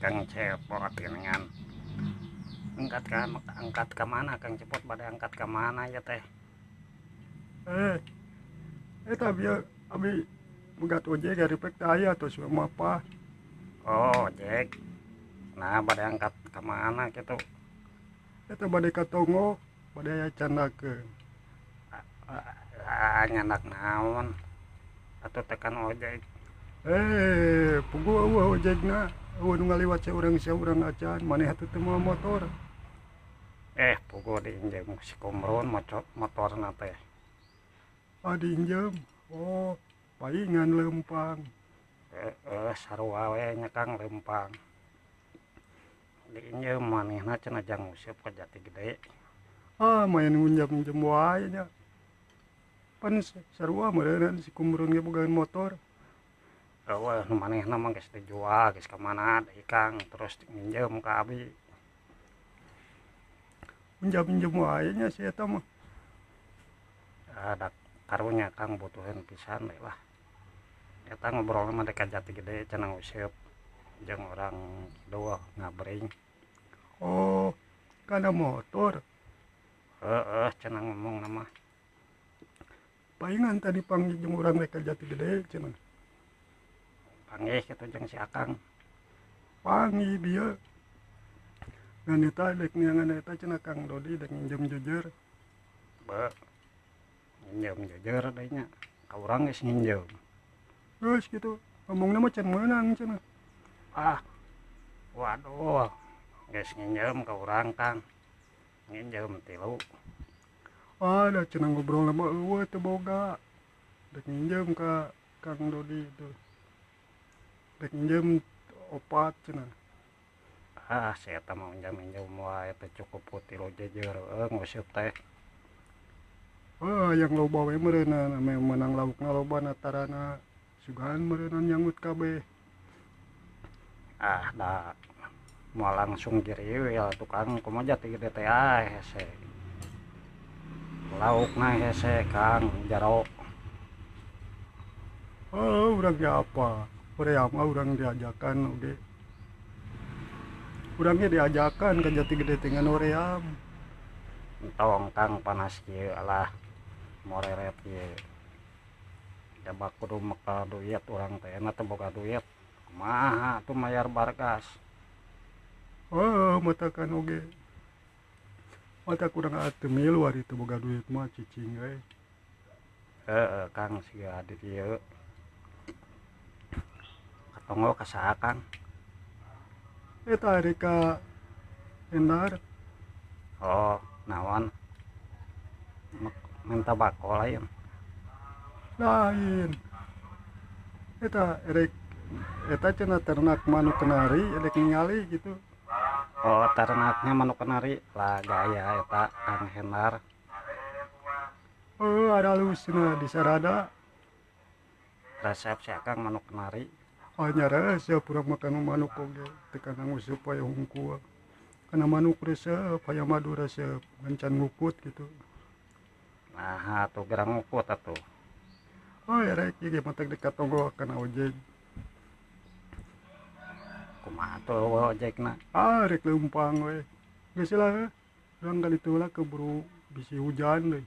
Kang Cepot dengan angkat ke mana Kang Cepot pada angkat ke mana ya teh? Eh, tapi ya, abi megat ojek dari pek daya atau semua apa? Oh Jack, nah pada angkat ke mana gitu? Badai katongo, badai ya canda ke. Nyandak naon atau tekan ojek? Pugu ojek na, ngaliwat seorang acan, mana hatu temu motor. Pukul diinjek si kumron motor nate. Adi injem, oh, palingan lempang. Sarua we nya Kang lempang. Diinjem manehna cenah jang useup ka Jatigede. Main ngunjam-ngunjam wae nya. Pan sarua meureun si kumurun ge bogaan motor. Eueuh nu manehna mah geus dijual geus ka mana deui Kang terus nginjem ka abi. Ngunjam-ngunjam wae nya si eta mah. Ada karunya Kang butuhin pisan we lah. Eta ngobrol mah dek ka Jatigede cenah useup jeung urang kieu ngabring. Oh, kana motor. Cenah ngomong nama. Palingan tadi panggil jeung urang rek ka Jatigede cenah. Panggih kitu jeung si Akang. Panggil dia. Ngan eta dek niangan eta cenah Kang Dodi dek nginjem jujur. Be. Nginjem jujur deui nya. Ka urang geus nginjem. Terus gitu, ngomongna mah can meunang cenah. Waduh. Geus nginjem ka urang Kang. Nginjem 3. Da cenah ngobrol mah eueuh teu boga. Dek nginjem ka Kang Dodi itu. Dek nginjem 4 cenah. Si eta mah minjam wae teh cukup ku 3 jejer nguseup teh. Yang loba we meureunna ame menang laukna loba natarana sugahan meureunna nyangut kabeh. Da moal langsung giriwil tukang kumaha Jatigede teh hese. Laukna hese Kang jaro. Urang ge apa? Hoream mah urang diajakan oge. Urang ge diajakan ka Jatigede teh ngan hoream. Entong Kang panas kieu alah moreret kieu. Coba kudu meka duit urang teh na teu boga duit. Kumaha atuh mayar bargas. Matakan oge. Mata kurang teu milu ari teu boga duit mah cicing we. Kang siga di dieu. Katonggo ka saha Kang? Eta ari ka Endar. Oh, naon? Minta bako lain. Lain. Eta cenah ternak manuk kenari edek ningali gitu. Oh, ternaknya manuk kenari lah gaya eta Kang Hendar. Ada halusna di sarada. Resep si Kang manuk kenari. Nya resep urang makan manuk oge teu kana nguseup aya hungkul. Kana manuk resep aya madu resep ngan ngukut gitu. Nah, atuh gerang ngukut atuh. Rek ieu ge matak dekat tonggo kana ojek. Kumaha atuh ojekna? Rek leumpang we. Geus lah urang kali teu lah keburu bisi hujan deui.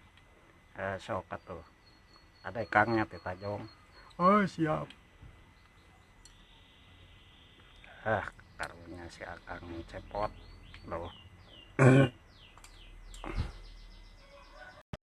Sok atuh. Ada Kangnya ti Tajong. Siap. Karunya si Akang Cepot loh.